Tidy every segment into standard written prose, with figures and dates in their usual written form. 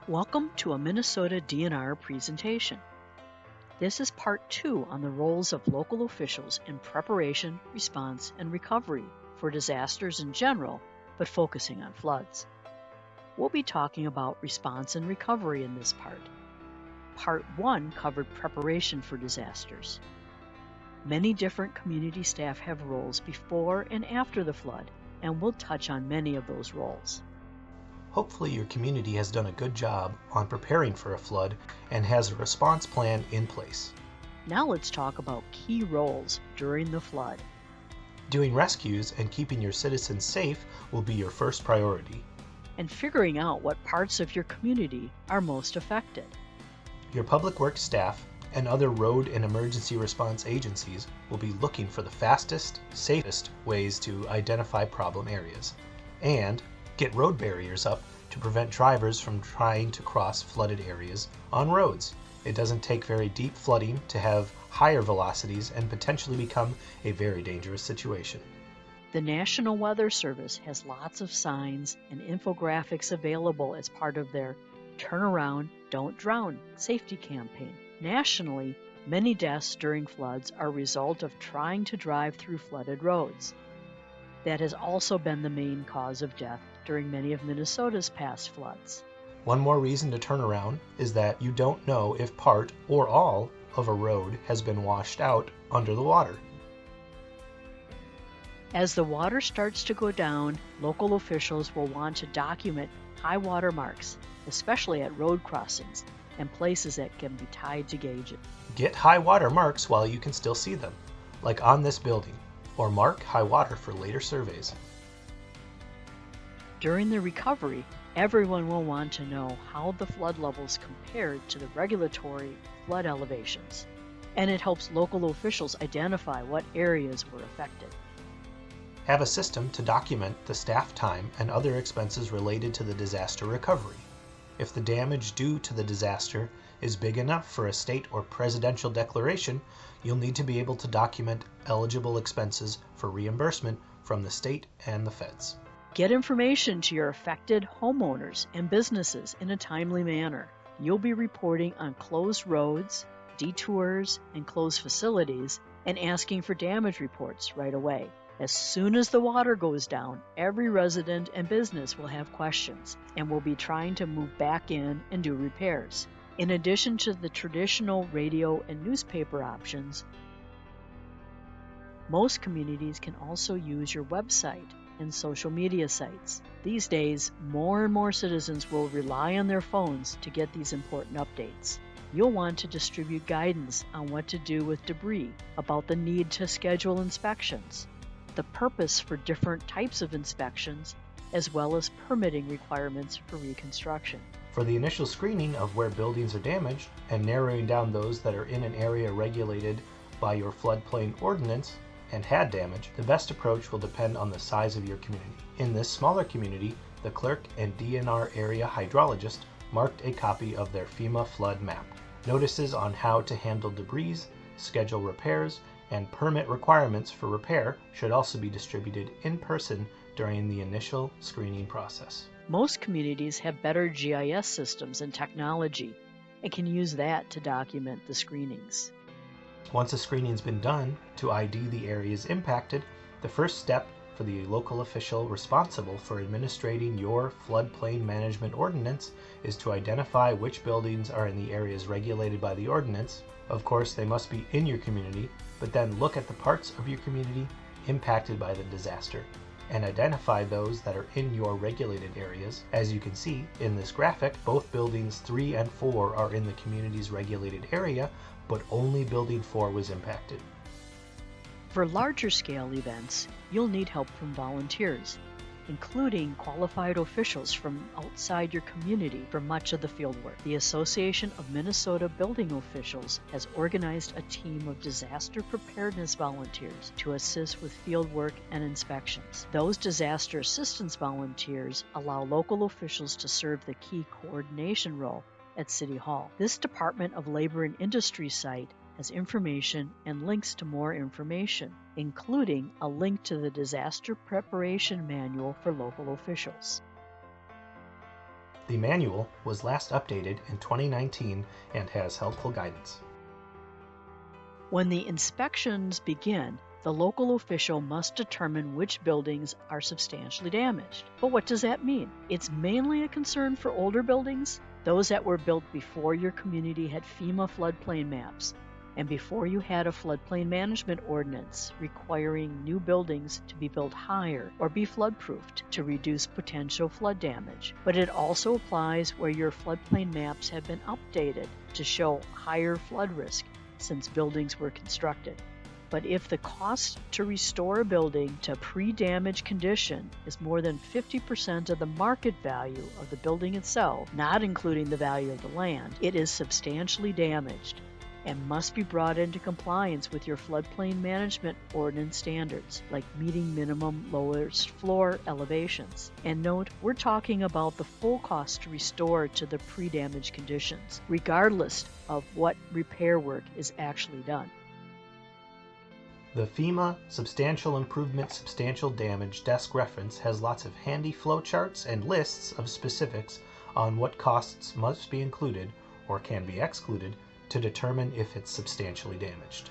Welcome to a Minnesota DNR presentation. This is part 2 on the roles of local officials in preparation, response, and recovery for disasters in general, but focusing on floods. We'll be talking about response and recovery in this part. Part 1 covered preparation for disasters. Many different community staff have roles before and after the flood, and we'll touch on many of those roles. Hopefully your community has done a good job on preparing for a flood and has a response plan in place. Now let's talk about key roles during the flood. Doing rescues and keeping your citizens safe will be your first priority. And figuring out what parts of your community are most affected. Your public works staff and other road and emergency response agencies will be looking for the fastest, safest ways to identify problem areas. And get road barriers up to prevent drivers from trying to cross flooded areas on roads. It doesn't take very deep flooding to have higher velocities and potentially become a very dangerous situation. The National Weather Service has lots of signs and infographics available as part of their Turn Around, Don't Drown safety campaign. Nationally, many deaths during floods are a result of trying to drive through flooded roads. That has also been the main cause of death during many of Minnesota's past floods. One more reason to turn around is that you don't know if part or all of a road has been washed out under the water. As the water starts to go down, local officials will want to document high water marks, especially at road crossings and places that can be tied to gauges. Get high water marks while you can still see them, like on this building, or mark high water for later surveys. During the recovery, everyone will want to know how the flood levels compared to the regulatory flood elevations, and it helps local officials identify what areas were affected. Have a system to document the staff time and other expenses related to the disaster recovery. If the damage due to the disaster is big enough for a state or presidential declaration, you'll need to be able to document eligible expenses for reimbursement from the state and the feds. Get information to your affected homeowners and businesses in a timely manner. You'll be reporting on closed roads, detours, and closed facilities, and asking for damage reports right away. As soon as the water goes down, every resident and business will have questions and will be trying to move back in and do repairs. In addition to the traditional radio and newspaper options, most communities can also use your website and social media sites. These days, more and more citizens will rely on their phones to get these important updates. You'll want to distribute guidance on what to do with debris, about the need to schedule inspections, the purpose for different types of inspections, as well as permitting requirements for reconstruction. For the initial screening of where buildings are damaged and narrowing down those that are in an area regulated by your floodplain ordinance and had damage, the best approach will depend on the size of your community. In this smaller community, the clerk and DNR area hydrologist marked a copy of their FEMA flood map. Notices on how to handle debris, schedule repairs, and permit requirements for repair should also be distributed in person during the initial screening process. Most communities have better GIS systems and technology and can use that to document the screenings. Once a screening's been done to ID the areas impacted, the first step for the local official responsible for administrating your floodplain management ordinance is to identify which buildings are in the areas regulated by the ordinance. Of course, they must be in your community, but then look at the parts of your community impacted by the disaster and identify those that are in your regulated areas. As you can see in this graphic, both buildings 3 and 4 are in the community's regulated area, but only building 4 was impacted. For larger scale events, you'll need help from volunteers, including qualified officials from outside your community for much of the fieldwork. The Association of Minnesota Building Officials has organized a team of disaster preparedness volunteers to assist with fieldwork and inspections. Those disaster assistance volunteers allow local officials to serve the key coordination role at City Hall. This Department of Labor and Industry site has information and links to more information, including a link to the Disaster Preparation Manual for local officials. The manual was last updated in 2019 and has helpful guidance. When the inspections begin, the local official must determine which buildings are substantially damaged. But what does that mean? It's mainly a concern for older buildings, those that were built before your community had FEMA floodplain maps, and before you had a floodplain management ordinance requiring new buildings to be built higher or be floodproofed to reduce potential flood damage. But it also applies where your floodplain maps have been updated to show higher flood risk since buildings were constructed. But if the cost to restore a building to pre-damage condition is more than 50% of the market value of the building itself, not including the value of the land, it is substantially damaged and must be brought into compliance with your floodplain management ordinance standards, like meeting minimum lowest floor elevations. And note, we're talking about the full cost to restore to the pre-damage conditions, regardless of what repair work is actually done. The FEMA Substantial Improvement Substantial Damage desk reference has lots of handy flowcharts and lists of specifics on what costs must be included or can be excluded to determine if it's substantially damaged.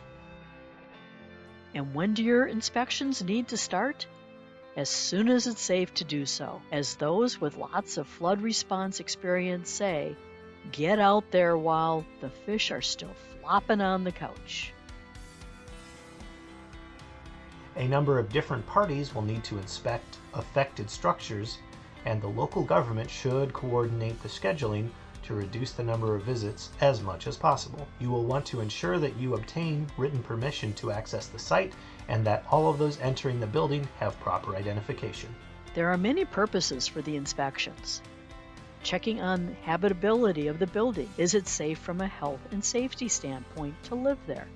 And when do your inspections need to start? As soon as it's safe to do so. As those with lots of flood response experience say, get out there while the fish are still flopping on the couch. A number of different parties will need to inspect affected structures, and the local government should coordinate the scheduling to reduce the number of visits as much as possible. You will want to ensure that you obtain written permission to access the site and that all of those entering the building have proper identification. There are many purposes for the inspections. Checking on the habitability of the building. Is it safe from a health and safety standpoint to live there?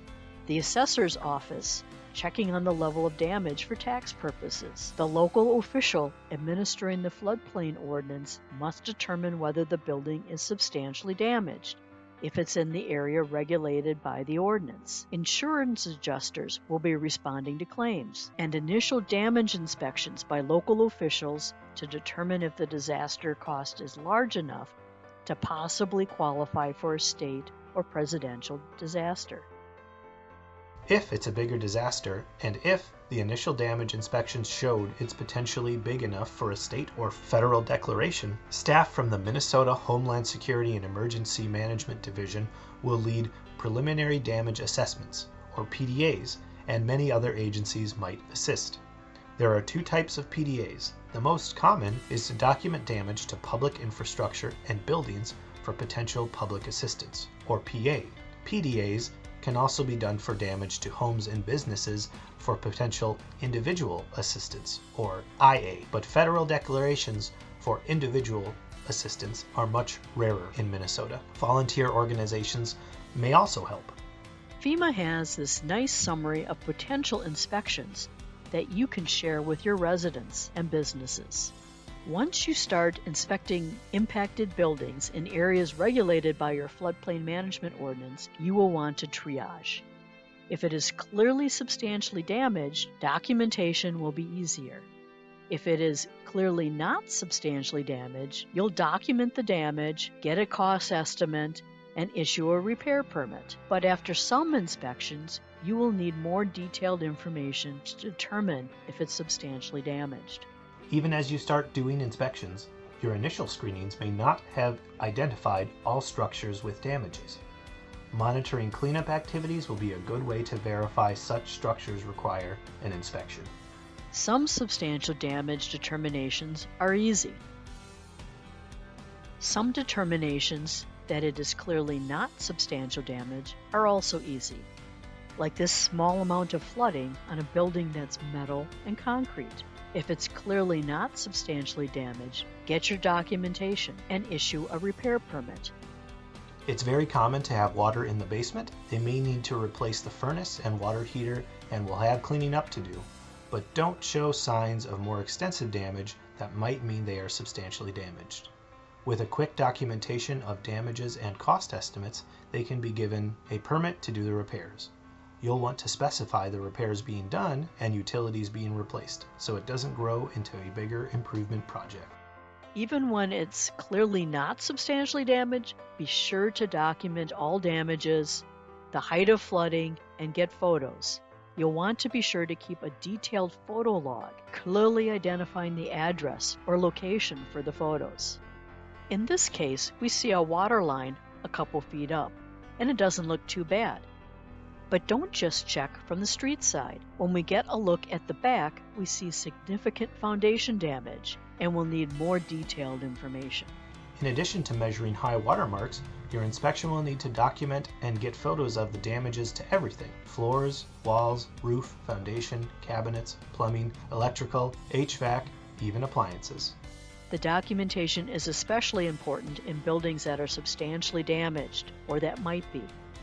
The assessor's office, checking on the level of damage for tax purposes. The local official administering the floodplain ordinance must determine whether the building is substantially damaged, if it's in the area regulated by the ordinance. Insurance adjusters will be responding to claims, and initial damage inspections by local officials to determine if the disaster cost is large enough to possibly qualify for a state or presidential disaster. If it's a bigger disaster, and if the initial damage inspections showed it's potentially big enough for a state or federal declaration, staff from the Minnesota Homeland Security and Emergency Management Division will lead preliminary damage assessments, or PDAs, and many other agencies might assist. There are two types of PDAs. The most common is to document damage to public infrastructure and buildings for potential public assistance, or PA. PDAs can also be done for damage to homes and businesses for potential individual assistance, or IA, but federal declarations for individual assistance are much rarer in Minnesota. Volunteer organizations may also help. FEMA has this nice summary of potential inspections that you can share with your residents and businesses. Once you start inspecting impacted buildings in areas regulated by your floodplain management ordinance, you will want to triage. If it is clearly substantially damaged, documentation will be easier. If it is clearly not substantially damaged, you'll document the damage, get a cost estimate, and issue a repair permit. But after some inspections, you will need more detailed information to determine if it's substantially damaged. Even as you start doing inspections, your initial screenings may not have identified all structures with damages. Monitoring cleanup activities will be a good way to verify such structures require an inspection. Some substantial damage determinations are easy. Some determinations that it is clearly not substantial damage are also easy, like this small amount of flooding on a building that's metal and concrete. If it's clearly not substantially damaged, get your documentation and issue a repair permit. It's very common to have water in the basement. They may need to replace the furnace and water heater and will have cleaning up to do, but don't show signs of more extensive damage that might mean they are substantially damaged. With a quick documentation of damages and cost estimates, they can be given a permit to do the repairs. You'll want to specify the repairs being done and utilities being replaced, so it doesn't grow into a bigger improvement project. Even when it's clearly not substantially damaged, be sure to document all damages, the height of flooding, and get photos. You'll want to be sure to keep a detailed photo log, clearly identifying the address or location for the photos. In this case, we see a water line a couple feet up, and it doesn't look too bad. But don't just check from the street side. When we get a look at the back, we see significant foundation damage, and we'll need more detailed information. In addition to measuring high water marks, your inspection will need to document and get photos of the damages to everything: floors, walls, roof, foundation, cabinets, plumbing, electrical, HVAC, even appliances. The documentation is especially important in buildings that are substantially damaged or that might be.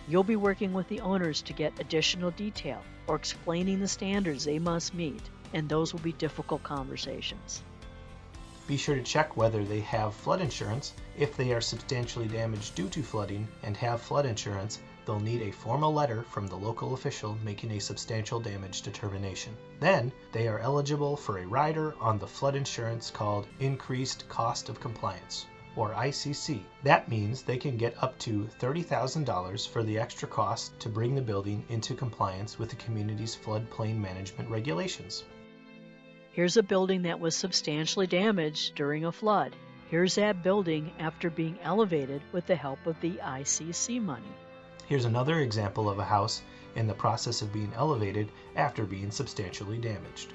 You'll be working with the owners to get additional detail or explaining the standards they must meet, and those will be difficult conversations. Be sure to check whether they have flood insurance. If they are substantially damaged due to flooding and have flood insurance, they'll need a formal letter from the local official making a substantial damage determination. Then, they are eligible for a rider on the flood insurance called Increased Cost of Compliance, or ICC. That means they can get up to $30,000 for the extra cost to bring the building into compliance with the community's floodplain management regulations. Here's a building that was substantially damaged during a flood. Here's that building after being elevated with the help of the ICC money. Here's another example of a house in the process of being elevated after being substantially damaged.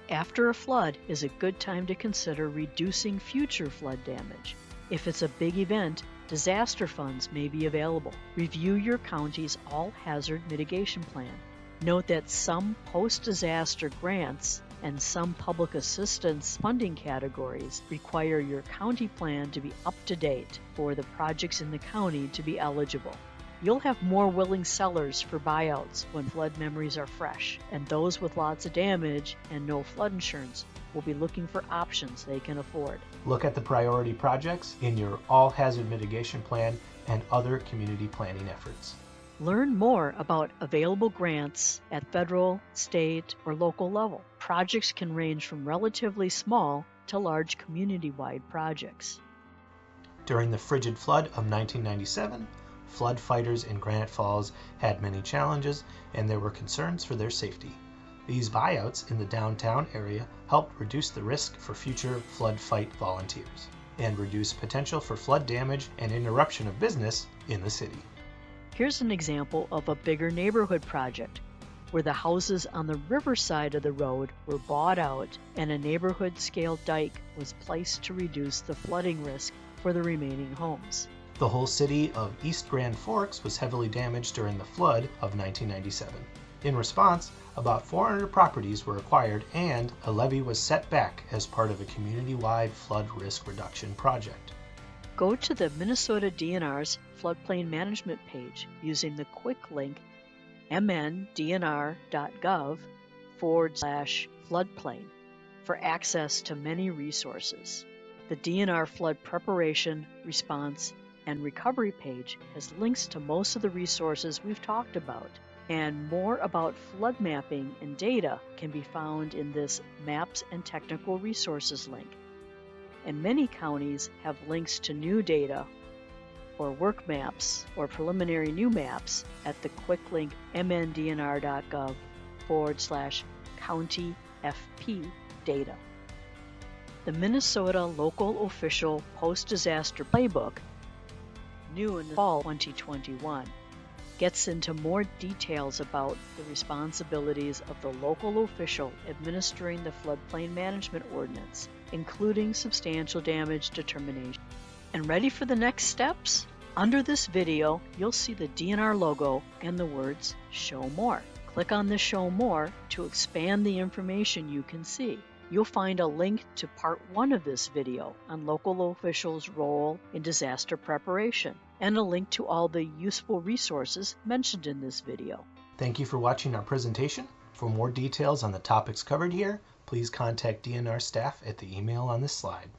After a flood is a good time to consider reducing future flood damage. If it's a big event, disaster funds may be available. Review your county's all-hazard mitigation plan. Note that some post-disaster grants and some public assistance funding categories require your county plan to be up to date for the projects in the county to be eligible. You'll have more willing sellers for buyouts when flood memories are fresh, and those with lots of damage and no flood insurance will be looking for options they can afford. Look at the priority projects in your all-hazard mitigation plan and other community planning efforts. Learn more about available grants at federal, state, or local level. Projects can range from relatively small to large community-wide projects. During the frigid flood of 1997, flood fighters in Granite Falls had many challenges, and there were concerns for their safety. These buyouts in the downtown area helped reduce the risk for future flood fight volunteers and reduce potential for flood damage and interruption of business in the city. Here's an example of a bigger neighborhood project where the houses on the riverside of the road were bought out and a neighborhood-scale dike was placed to reduce the flooding risk for the remaining homes. The whole city of East Grand Forks was heavily damaged during the flood of 1997. In response, about 400 properties were acquired and a levee was set back as part of a community-wide flood risk reduction project. Go to the Minnesota DNR's floodplain management page using the quick link mndnr.gov/floodplain for access to many resources. The DNR flood preparation, response, and recovery page has links to most of the resources we've talked about, and more about flood mapping and data can be found in this Maps and Technical Resources link. And many counties have links to new data or work maps or preliminary new maps at the quick link mndnr.gov/county-fp data. The Minnesota Local Official Post-Disaster Playbook, new in the fall 2021, gets into more details about the responsibilities of the local official administering the floodplain management ordinance, including substantial damage determination. And ready for the next steps? Under this video, you'll see the DNR logo and the words Show More. Click on the Show More to expand the information you can see. You'll find a link to part 1 of this video on local officials' role in disaster preparation, and a link to all the useful resources mentioned in this video. Thank you for watching our presentation. For more details on the topics covered here, please contact DNR staff at the email on this slide.